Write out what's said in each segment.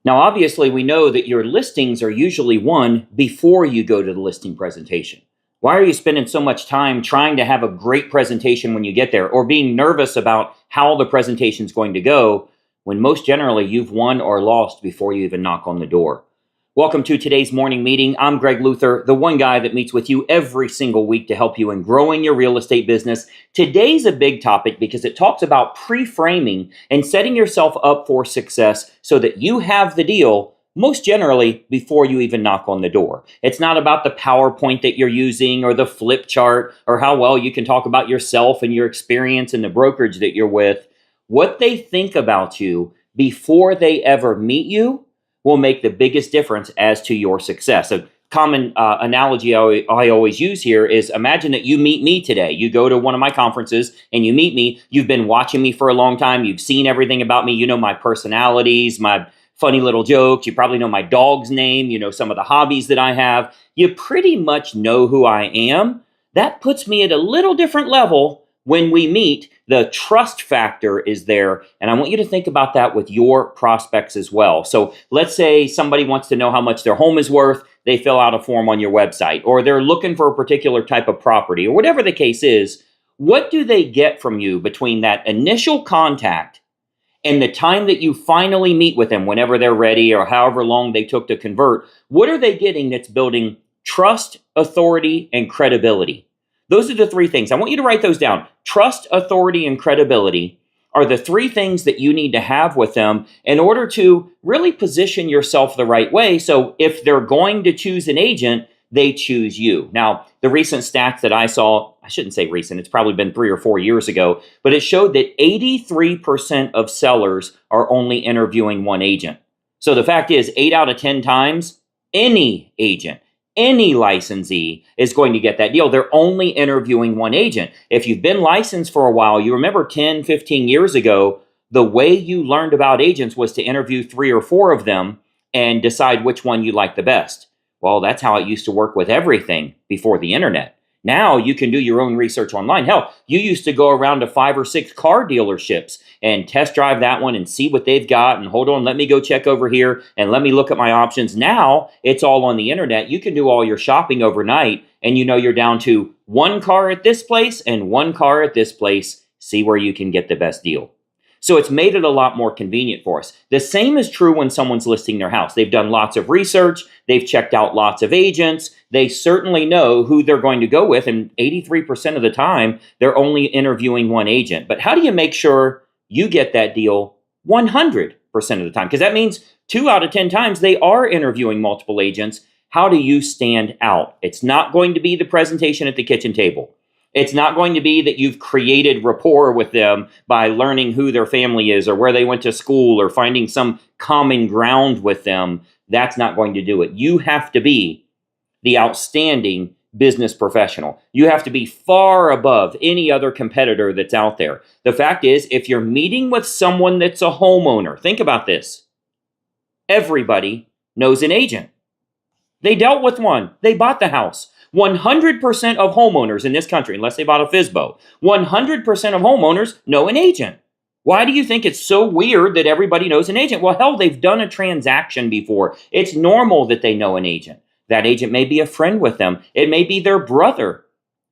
Now, obviously, we know that your listings are usually won before you go to the listing presentation. Why are you spending so much time trying to have a great presentation when you get there, or being nervous about how the presentation is going to go when most generally you've won or lost before you even knock on the door? Welcome to today's morning meeting. I'm Greg Luther, the one guy that meets with you every single week to help you in growing your real estate business. Today's a big topic because it talks about pre-framing and setting yourself up for success so that you have the deal most generally before you even knock on the door. It's not about the PowerPoint that you're using or the flip chart or how well you can talk about yourself and your experience in the brokerage that you're with. What they think about you before they ever meet you will make the biggest difference as to your success. A common analogy I always use here is, imagine that you meet me today. You go to one of my conferences and you meet me. You've been watching me for a long time. You've seen everything about me. You know my personalities, my funny little jokes. You probably know my dog's name. You know some of the hobbies that I have. You pretty much know who I am. That puts me at a little different level when we meet. The trust factor is there, and I want you to think about that with your prospects as well. So let's say somebody wants to know how much their home is worth. They fill out a form on your website, or they're looking for a particular type of property, or whatever the case is. What do they get from you between that initial contact and the time that you finally meet with them, whenever they're ready or however long they took to convert? What are they getting that's building trust, authority, and credibility? Those are the three things. I want you to write those down. Trust, authority, and credibility are the three things that you need to have with them in order to really position yourself the right way. So if they're going to choose an agent, they choose you. Now, the recent stats that I saw, I shouldn't say recent, it's probably been 3 or 4 years ago, but it showed that 83% of sellers are only interviewing one agent. So the fact is, 8 out of 10 times, any agent, any licensee is going to get that deal. They're only interviewing one agent. If you've been licensed for a while, you remember 10, 15 years ago, the way you learned about agents was to interview 3 or 4 of them and decide which one you liked the best. Well, that's how it used to work with everything before the internet. Now you can do your own research online. Hell, you used to go around to 5 or 6 car dealerships and test drive that one and see what they've got. And hold on, let me go check over here and let me look at my options. Now it's all on the internet. You can do all your shopping overnight, and you know you're down to 1 car at this place and 1 car at this place. See where you can get the best deal. So it's made it a lot more convenient for us. The same is true when someone's listing their house. They've done lots of research. They've checked out lots of agents. They certainly know who they're going to go with. And 83% of the time, they're only interviewing one agent. But how do you make sure you get that deal 100% of the time? Because that means 2 out of 10 times they are interviewing multiple agents. How do you stand out? It's not going to be the presentation at the kitchen table. It's not going to be that you've created rapport with them by learning who their family is or where they went to school or finding some common ground with them. That's not going to do it. You have to be the outstanding business professional. You have to be far above any other competitor that's out there. The fact is, if you're meeting with someone that's a homeowner, think about this. Everybody knows an agent. They dealt with one. They bought the house. 100% of homeowners in this country, unless they bought a FSBO, 100% of homeowners know an agent. Why do you think it's so weird that everybody knows an agent? Well, hell, they've done a transaction before. It's normal that they know an agent. That agent may be a friend with them. It may be their brother.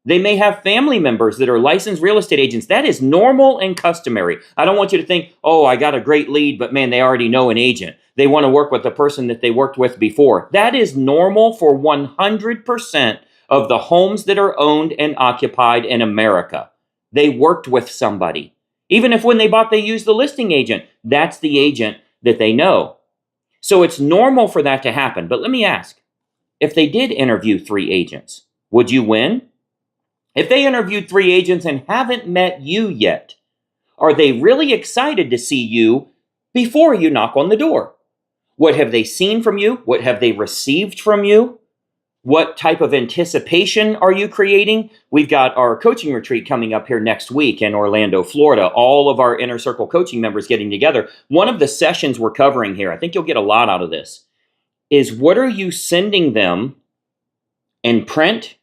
They may have family members that are licensed real estate agents. That is normal and customary. I don't want you to think, oh, I got a great lead, but man, they already know an agent. They want to work with the person that they worked with before. That is normal for 100% of the homes that are owned and occupied in America. They worked with somebody. Even if when they bought, they used the listing agent, that's the agent that they know. So it's normal for that to happen. But let me ask, if they did interview 3 agents, would you win? If they interviewed 3 agents and haven't met you yet, are they really excited to see you before you knock on the door? What have they seen from you? What have they received from you? What type of anticipation are you creating? We've got our coaching retreat coming up here next week in Orlando, Florida. All of our Inner Circle coaching members getting together. One of the sessions we're covering here, I think you'll get a lot out of this, is what are you sending them in print,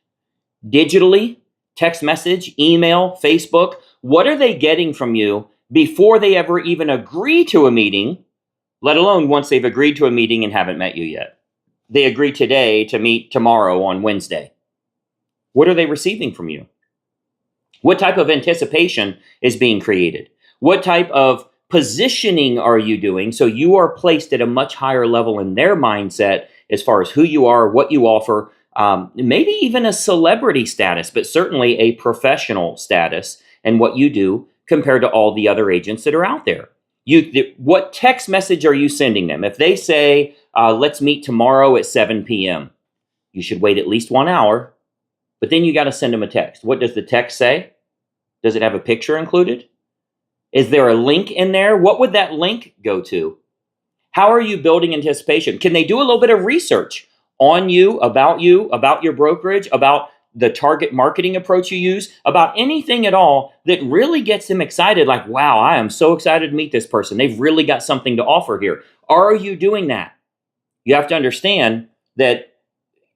digitally, text message, email, Facebook? What are they getting from you before they ever even agree to a meeting, let alone once they've agreed to a meeting and haven't met you yet. They agree today to meet tomorrow on Wednesday. What are they receiving from you? What type of anticipation is being created? What type of positioning are you doing so you are placed at a much higher level in their mindset as far as who you are, what you offer, maybe even a celebrity status, but certainly a professional status and what you do compared to all the other agents that are out there. What text message are you sending them? If they say, let's meet tomorrow at 7 p.m., you should wait at least 1 hour, but then you got to send them a text. What does the text say? Does it have a picture included? Is there a link in there? What would that link go to? How are you building anticipation? Can they do a little bit of research on you, about your brokerage, about the target marketing approach you use, about anything at all that really gets them excited? Like, wow, I am so excited to meet this person. They've really got something to offer here. Are you doing that? You have to understand that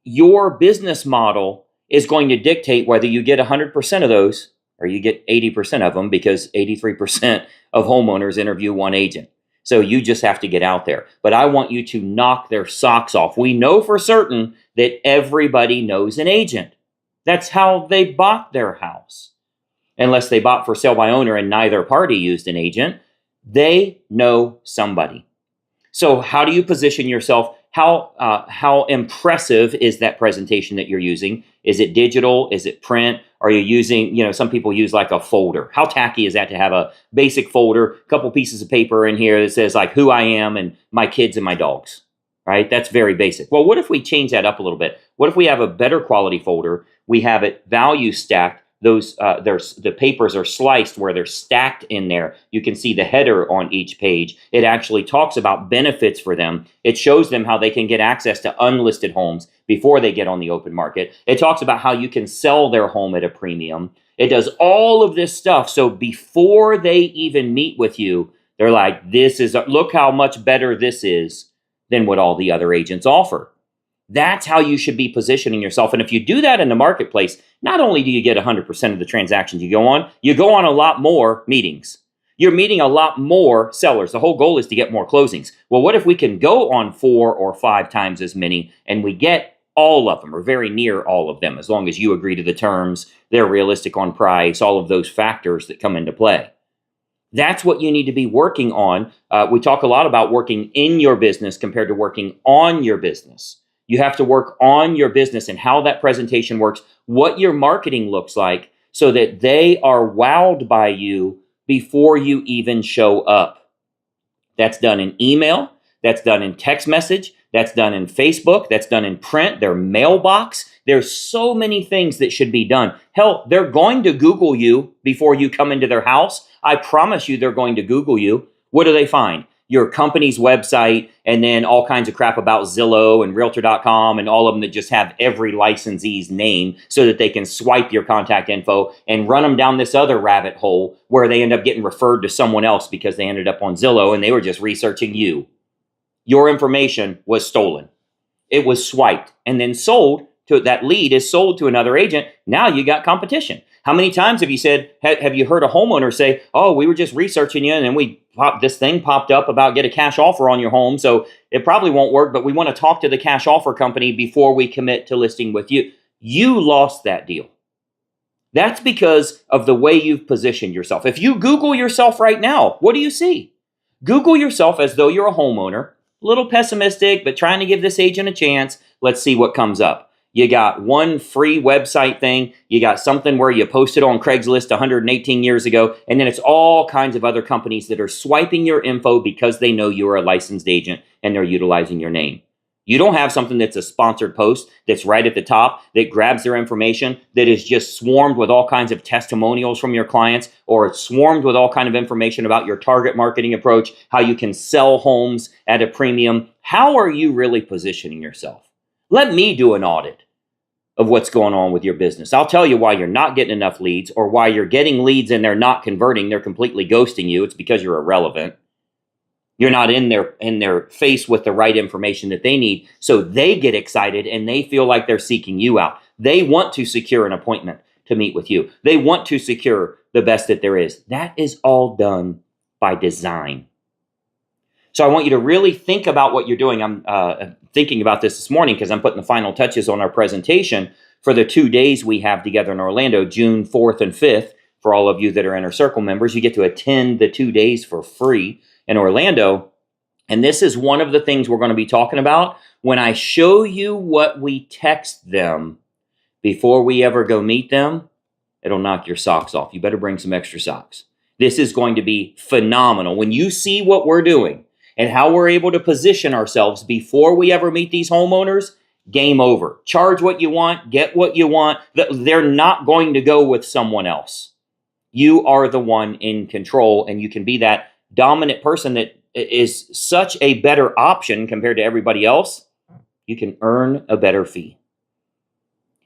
your business model is going to dictate whether you get 100% of those or you get 80% of them, because 83% of homeowners interview one agent. So you just have to get out there. But I want you to knock their socks off. We know for certain that everybody knows an agent. That's how they bought their house. Unless they bought for sale by owner and neither party used an agent, they know somebody. So how do you position yourself? How impressive is that presentation that you're using? Is it digital? Is it print? Are you using, some people use like a folder. How tacky is that to have a basic folder, a couple pieces of paper in here that says like who I am and my kids and my dogs, right? That's very basic. Well, what if we change that up a little bit? What if we have a better quality folder? We have it value stacked. The papers are sliced where they're stacked in there. You can see the header on each page. It actually talks about benefits for them. It shows them how they can get access to unlisted homes before they get on the open market. It talks about how you can sell their home at a premium. It does all of this stuff. So before they even meet with you, they're like, look how much better this is than what all the other agents offer. That's how you should be positioning yourself. And if you do that in the marketplace, not only do you get 100% of the transactions you go on a lot more meetings. You're meeting a lot more sellers. The whole goal is to get more closings. Well, what if we can go on 4 or 5 times as many and we get all of them or very near all of them, as long as you agree to the terms, they're realistic on price, all of those factors that come into play. That's what you need to be working on. We talk a lot about working in your business compared to working on your business. You have to work on your business and how that presentation works, what your marketing looks like, so that they are wowed by you before you even show up. That's done in email. That's done in text message. That's done in Facebook. That's done in print, their mailbox. There's so many things that should be done. Hell, they're going to Google you before you come into their house. I promise you they're going to Google you. What do they find? Your company's website, and then all kinds of crap about Zillow and Realtor.com and all of them that just have every licensee's name so that they can swipe your contact info and run them down this other rabbit hole where they end up getting referred to someone else because they ended up on Zillow and they were just researching you. Your information was stolen. It was swiped and then sold to, that lead is sold to another agent. Now you got competition. How many times have you heard a homeowner say, oh, we were just researching you and then this thing popped up about get a cash offer on your home, so it probably won't work, but we want to talk to the cash offer company before we commit to listing with you. You lost that deal. That's because of the way you've positioned yourself. If you Google yourself right now, what do you see? Google yourself as though you're a homeowner, a little pessimistic, but trying to give this agent a chance. Let's see what comes up. You got one free website thing. You got something where you posted on Craigslist 118 years ago. And then it's all kinds of other companies that are swiping your info because they know you're a licensed agent and they're utilizing your name. You don't have something that's a sponsored post that's right at the top that grabs their information, that is just swarmed with all kinds of testimonials from your clients, or it's swarmed with all kind of information about your target marketing approach, how you can sell homes at a premium. How are you really positioning yourself? Let me do an audit of what's going on with your business. I'll tell you why you're not getting enough leads, or why you're getting leads and they're not converting. They're completely ghosting you. It's because you're irrelevant. You're not in their face with the right information that they need. So they get excited and they feel like they're seeking you out. They want to secure an appointment to meet with you. They want to secure the best that there is. That is all done by design. So I want you to really think about what you're doing. I'm thinking about this morning because I'm putting the final touches on our presentation for the 2 days we have together in Orlando, June 4th and 5th. For all of you that are Inner Circle members, you get to attend the 2 days for free in Orlando. And this is one of the things we're going to be talking about. When I show you what we text them before we ever go meet them, it'll knock your socks off. You better bring some extra socks. This is going to be phenomenal. When you see what we're doing and how we're able to position ourselves before we ever meet these homeowners, game over. Charge what you want, get what you want. They're not going to go with someone else. You are the one in control, and you can be that dominant person that is such a better option compared to everybody else. You can earn a better fee.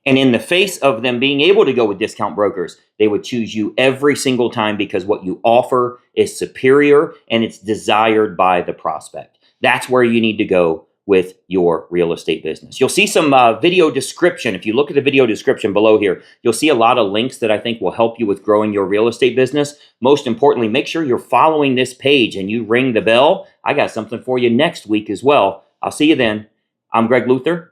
And in the face of them being able to go with discount brokers, they would choose you every single time because what you offer is superior and it's desired by the prospect. That's where you need to go with your real estate business. You'll see some video description. If you look at the video description below here, you'll see a lot of links that I think will help you with growing your real estate business. Most importantly, make sure you're following this page and you ring the bell. I got something for you next week as well. I'll see you then. I'm Greg Luther.